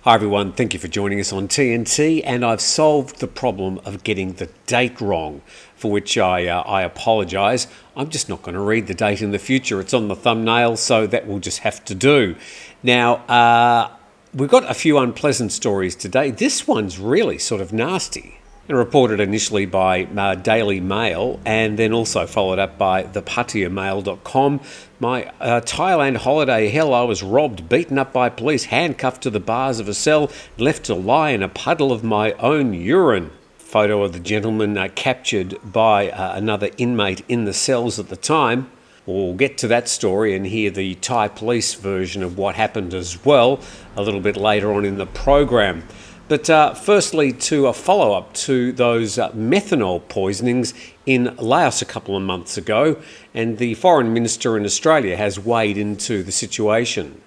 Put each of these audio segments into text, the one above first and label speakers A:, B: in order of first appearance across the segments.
A: Hi everyone, thank you for joining us on TNT, and I've solved the problem of getting the date wrong, for which I apologise. I'm just not going to read the date in the future. It's on the thumbnail, so that will just have to do. Now, we've got a few unpleasant stories today. This one's really sort of nasty. And reported initially by Daily Mail and then also followed up by the PattayaMail.com. My Thailand holiday hell, I was robbed, beaten up by police, handcuffed to the bars of a cell, left to lie in a puddle of my own urine. Photo of the gentleman captured by another inmate in the cells at the time. We'll get to that story and hear the Thai police version of what happened as well a little bit later on in the program. But firstly, to a follow-up to those methanol poisonings in Laos a couple of months ago, and the Foreign Minister in Australia has weighed into the situation.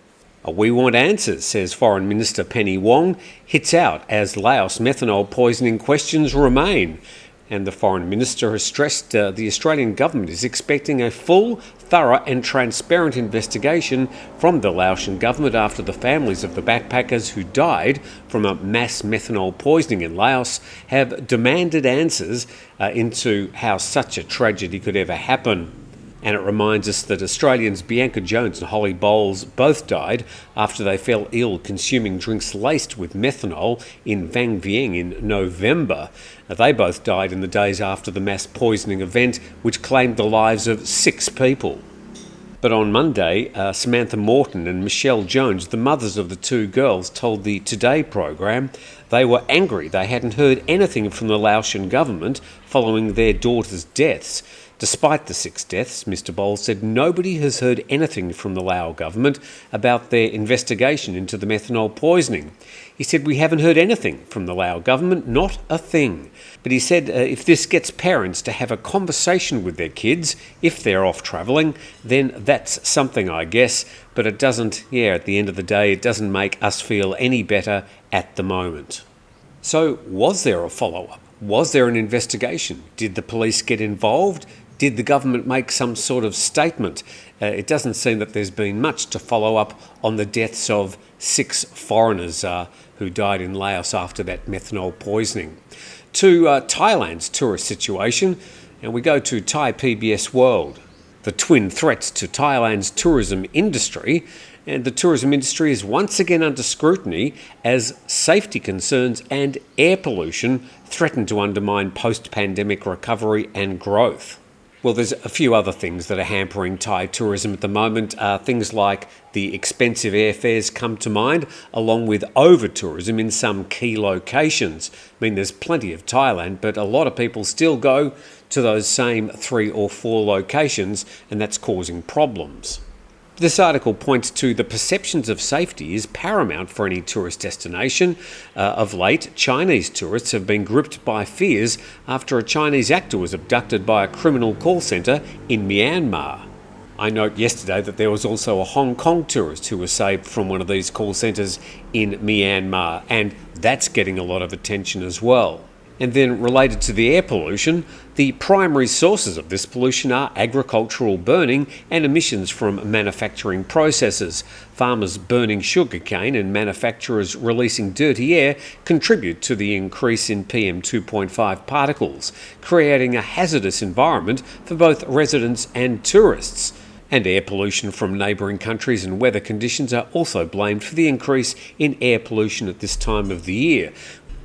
A: We want answers, says Foreign Minister Penny Wong, hits out as Laos methanol poisoning questions remain. And the Foreign Minister has stressed the Australian government is expecting a full, thorough and transparent investigation from the Laotian government after the families of the backpackers who died from a mass methanol poisoning in Laos have demanded answers into how such a tragedy could ever happen. And it reminds us that Australians Bianca Jones and Holly Bowles both died after they fell ill consuming drinks laced with methanol in Vang Vieng in November. They both died in the days after the mass poisoning event, which claimed the lives of 6 people. But on Monday, Samantha Morton and Michelle Jones, the mothers of the 2 girls, told the Today program they were angry they hadn't heard anything from the Laotian government following their daughters' deaths. Despite the 6 deaths, Mr. Bowles said nobody has heard anything from the Lao government about their investigation into the methanol poisoning. He said, "We haven't heard anything from the Lao government, not a thing." But he said if this gets parents to have a conversation with their kids, if they're off travelling, then that's something, I guess. But it doesn't, at the end of the day, it doesn't make us feel any better at the moment. So, was there a follow-up? Was there an investigation? Did the police get involved? Did the government make some sort of statement? It doesn't seem that there's been much to follow up on the deaths of 6 foreigners who died in Laos after that methanol poisoning. To Thailand's tourist situation, and we go to Thai PBS World. The twin threats to Thailand's tourism industry, and the tourism industry is once again under scrutiny as safety concerns and air pollution threaten to undermine post-pandemic recovery and growth. Well, there's a few other things that are hampering Thai tourism at the moment. Things like the expensive airfares come to mind, along with over-tourism in some key locations. I mean, there's plenty of Thailand, but a lot of people still go to those same 3 or 4 locations, and that's causing problems. This article points to the perceptions of safety is paramount for any tourist destination. Of late, Chinese tourists have been gripped by fears after a Chinese actor was abducted by a criminal call centre in Myanmar. I note yesterday that there was also a Hong Kong tourist who was saved from one of these call centres in Myanmar, and that's getting a lot of attention as well. And then related to the air pollution, the primary sources of this pollution are agricultural burning and emissions from manufacturing processes. Farmers burning sugarcane and manufacturers releasing dirty air contribute to the increase in PM 2.5 particles, creating a hazardous environment for both residents and tourists. And air pollution from neighbouring countries and weather conditions are also blamed for the increase in air pollution at this time of the year.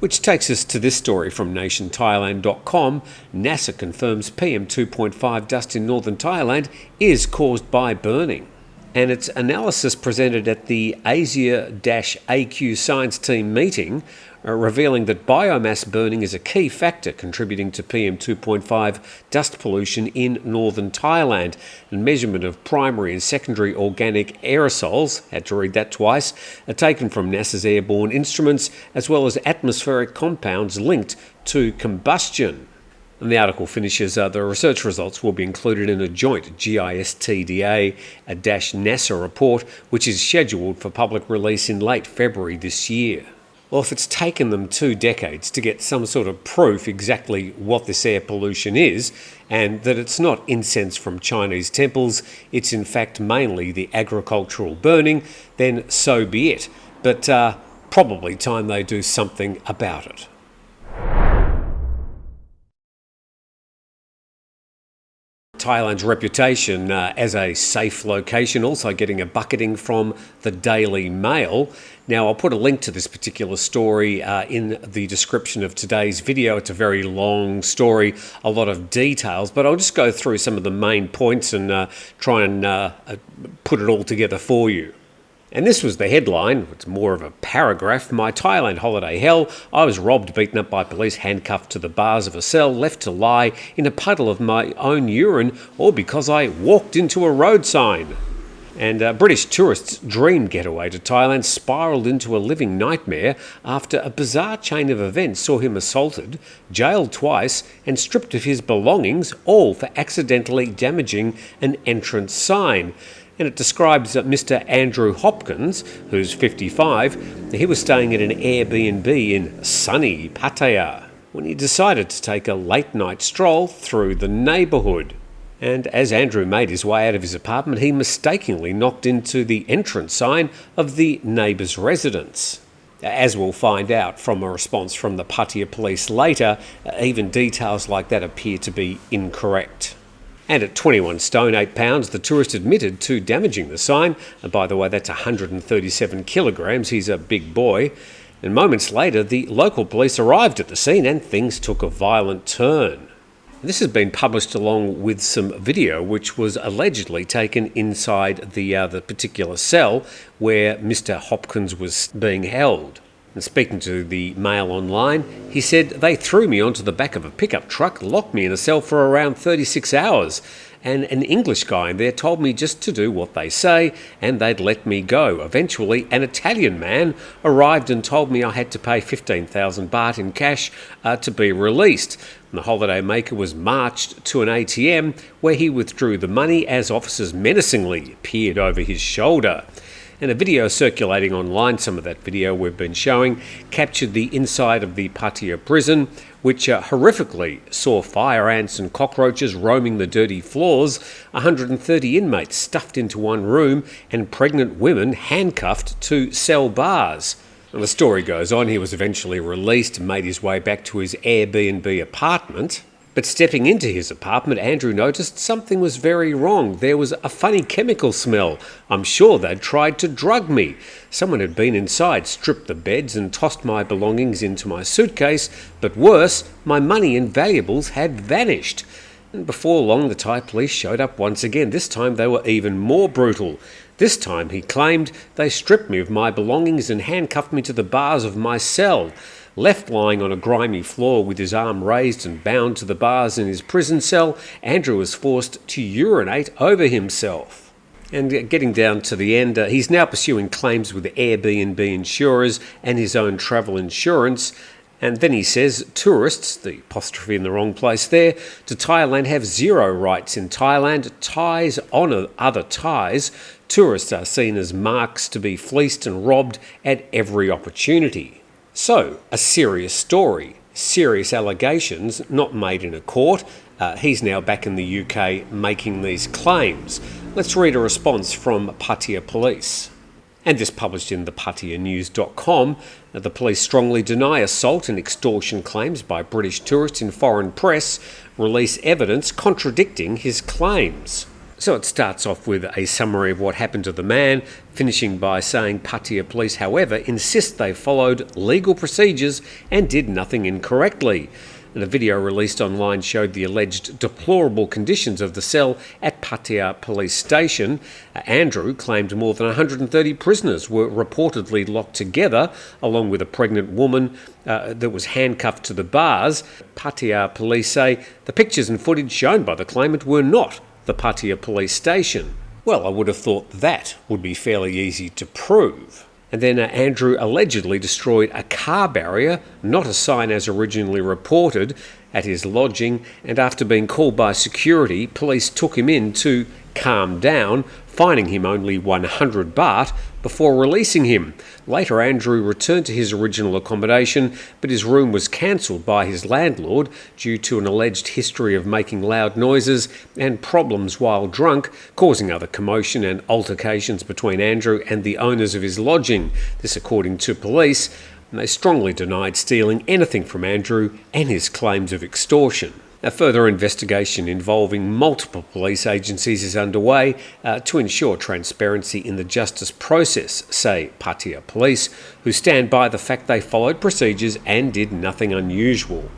A: Which takes us to this story from nationthailand.com. NASA confirms PM 2.5 dust in northern Thailand is caused by burning. And its analysis presented at the Asia-AQ Science Team meeting revealing that biomass burning is a key factor contributing to PM 2.5 dust pollution in northern Thailand. And measurement of primary and secondary organic aerosols, had to read that twice, are taken from NASA's airborne instruments as well as atmospheric compounds linked to combustion. And the article finishes, the research results will be included in a joint GISTDA-NASA report, which is scheduled for public release in late February this year. Well, if it's taken them 2 decades to get some sort of proof exactly what this air pollution is, and that it's not incense from Chinese temples, it's in fact mainly the agricultural burning, then so be it. But Probably time they do something about it. Thailand's reputation as a safe location, also getting a bucketing from the Daily Mail. Now, I'll put a link to this particular story in the description of today's video. It's a very long story, a lot of details, but I'll just go through some of the main points and try and put it all together for you. And this was the headline. It's more of a paragraph. My Thailand holiday hell. I was robbed, beaten up by police, handcuffed to the bars of a cell, left to lie in a puddle of my own urine, all because I walked into a road sign. And British tourists' dream getaway to Thailand spiralled into a living nightmare after a bizarre chain of events saw him assaulted, jailed twice, and stripped of his belongings, all for accidentally damaging an entrance sign. And it describes Mr. Andrew Hopkins, who's 55. He was staying at an Airbnb in sunny Pattaya when he decided to take a late-night stroll through the neighbourhood. And as Andrew made his way out of his apartment, he mistakenly knocked into the entrance sign of the neighbour's residence. As we'll find out from a response from the Pattaya Police later, even details like that appear to be incorrect. And at 21 stone, 8 pounds, the tourist admitted to damaging the sign. And by the way, that's 137 kilograms. He's a big boy. And moments later, the local police arrived at the scene and things took a violent turn. This has been published along with some video which was allegedly taken inside the particular cell where Mr. Hopkins was being held. And speaking to the Mail Online, he said, "They threw me onto the back of a pickup truck, locked me in a cell for around 36 hours, and an English guy in there told me just to do what they say, and they'd let me go. Eventually, an Italian man arrived and told me I had to pay 15,000 baht in cash to be released. And the holiday maker was marched to an ATM where he withdrew the money as officers menacingly peered over his shoulder." And a video circulating online, some of that video we've been showing, captured the inside of the Pattaya prison, which horrifically saw fire ants and cockroaches roaming the dirty floors, 130 inmates stuffed into one room, and pregnant women handcuffed to cell bars. And the story goes on, he was eventually released and made his way back to his Airbnb apartment. But stepping into his apartment, Andrew noticed something was very wrong. There was a funny chemical smell. I'm sure they'd tried to drug me. Someone had been inside, stripped the beds and tossed my belongings into my suitcase. But worse, my money and valuables had vanished. And before long, the Thai police showed up once again. This time they were even more brutal. This time, he claimed, they stripped me of my belongings and handcuffed me to the bars of my cell. Left lying on a grimy floor with his arm raised and bound to the bars in his prison cell, Andrew was forced to urinate over himself. And getting down to the end, he's now pursuing claims with Airbnb insurers and his own travel insurance. And then he says, tourists, the apostrophe in the wrong place there, to Thailand have zero rights in Thailand. Thais honour other Thais. Tourists are seen as marks to be fleeced and robbed at every opportunity. So, a serious story, serious allegations, not made in a court. He's now back in the UK making these claims. Let's read a response from Pattaya Police. And this published in the PattayaNews.com. The police strongly deny assault and extortion claims by British tourists in foreign press, release evidence contradicting his claims. So it starts off with a summary of what happened to the man, finishing by saying Pattaya Police, however, insist they followed legal procedures and did nothing incorrectly. And a video released online showed the alleged deplorable conditions of the cell at Pattaya Police Station. Andrew claimed more than 130 prisoners were reportedly locked together, along with a pregnant woman that was handcuffed to the bars. Pattaya Police say the pictures and footage shown by the claimant were not the Pattaya Police Station. Well, I would have thought that would be fairly easy to prove. And then Andrew allegedly destroyed a car barrier, not a sign as originally reported, at his lodging, and after being called by security, police took him in to calmed down, fining him only 100 baht before releasing him. Later, Andrew returned to his original accommodation, but his room was cancelled by his landlord due to an alleged history of making loud noises and problems while drunk, causing other commotion and altercations between Andrew and the owners of his lodging. This according to police, and they strongly denied stealing anything from Andrew and his claims of extortion. A further investigation involving multiple police agencies is underway to ensure transparency in the justice process, say Pattaya Police, who stand by the fact they followed procedures and did nothing unusual.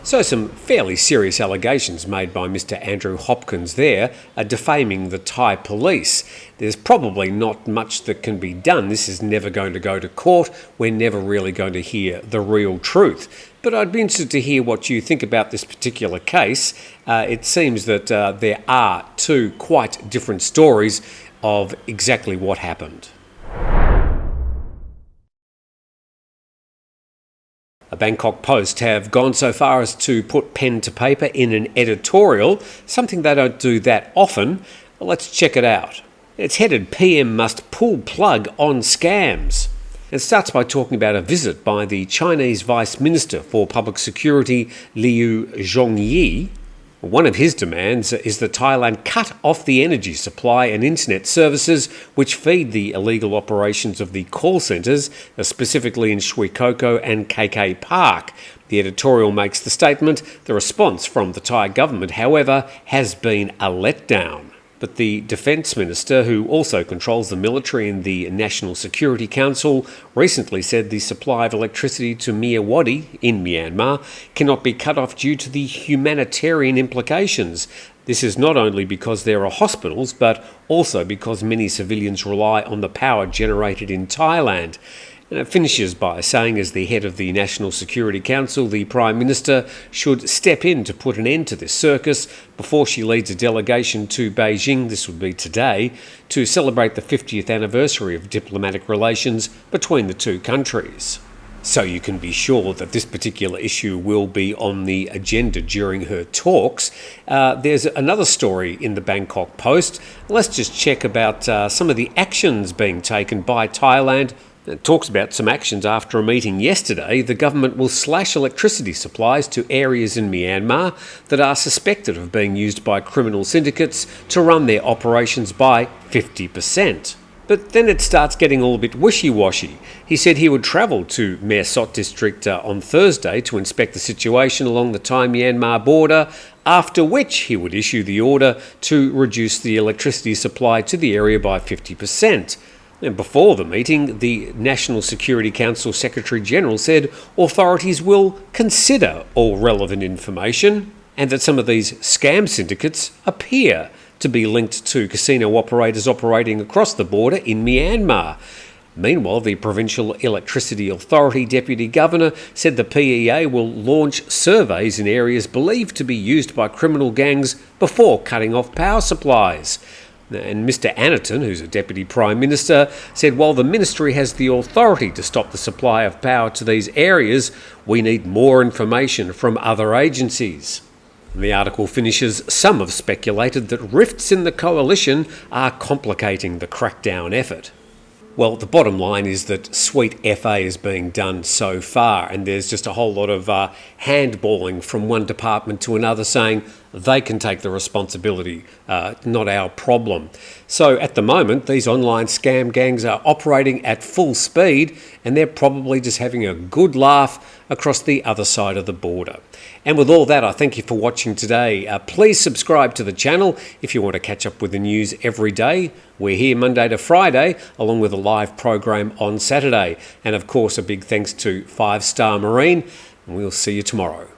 A: So some fairly serious allegations made by Mr. Andrew Hopkins there are defaming the Thai police. There's probably not much that can be done. This is never going to go to court. We're never really going to hear the real truth. But I'd be interested to hear what you think about this particular case. It seems that there are two quite different stories of exactly what happened. The Bangkok Post have gone so far as to put pen to paper in an editorial, something they don't do that often. Well, let's check it out. It's headed PM Must Pull Plug on Scams. It starts by talking about a visit by the Chinese Vice Minister for Public Security, Liu Zhongyi. One of his demands is that Thailand cut off the energy supply and internet services which feed the illegal operations of the call centres, specifically in Shui Koko and KK Park. The editorial makes the statement, the response from the Thai government, however, has been a letdown. But the Defence Minister, who also controls the military and the National Security Council, recently said the supply of electricity to Myawaddy in Myanmar cannot be cut off due to the humanitarian implications. This is not only because there are hospitals, but also because many civilians rely on the power generated in Thailand. And it finishes by saying, as the head of the National Security Council, the Prime Minister should step in to put an end to this circus before she leads a delegation to Beijing, this would be today, to celebrate the 50th anniversary of diplomatic relations between the two countries. So you can be sure that this particular issue will be on the agenda during her talks. There's another story in the Bangkok Post. Let's just check about some of the actions being taken by Thailand. It talks about some actions after a meeting yesterday. The government will slash electricity supplies to areas in Myanmar that are suspected of being used by criminal syndicates to run their operations by 50%. But then it starts getting all a bit wishy-washy. He said he would travel to Mae Sot district on Thursday to inspect the situation along the Thai-Myanmar border, after which he would issue the order to reduce the electricity supply to the area by 50%. And before the meeting, the National Security Council Secretary-General said authorities will consider all relevant information and that some of these scam syndicates appear to be linked to casino operators operating across the border in Myanmar. Meanwhile, the Provincial Electricity Authority Deputy Governor said the PEA will launch surveys in areas believed to be used by criminal gangs before cutting off power supplies. And Mr. Anerton, who's a Deputy Prime Minister, said while the Ministry has the authority to stop the supply of power to these areas, we need more information from other agencies. The article finishes, some have speculated that rifts in the coalition are complicating the crackdown effort. Well, the bottom line is that sweet FA is being done so far, and there's just a whole lot of handballing from one department to another saying they can take the responsibility, not our problem. So at the moment, these online scam gangs are operating at full speed, and they're probably just having a good laugh across the other side of the border. And with all that, I thank you for watching today. Please subscribe to the channel if you want to catch up with the news every day. We're here Monday to Friday, along with a live program on Saturday. And of course, a big thanks to 5 Star Marine, and we'll see you tomorrow.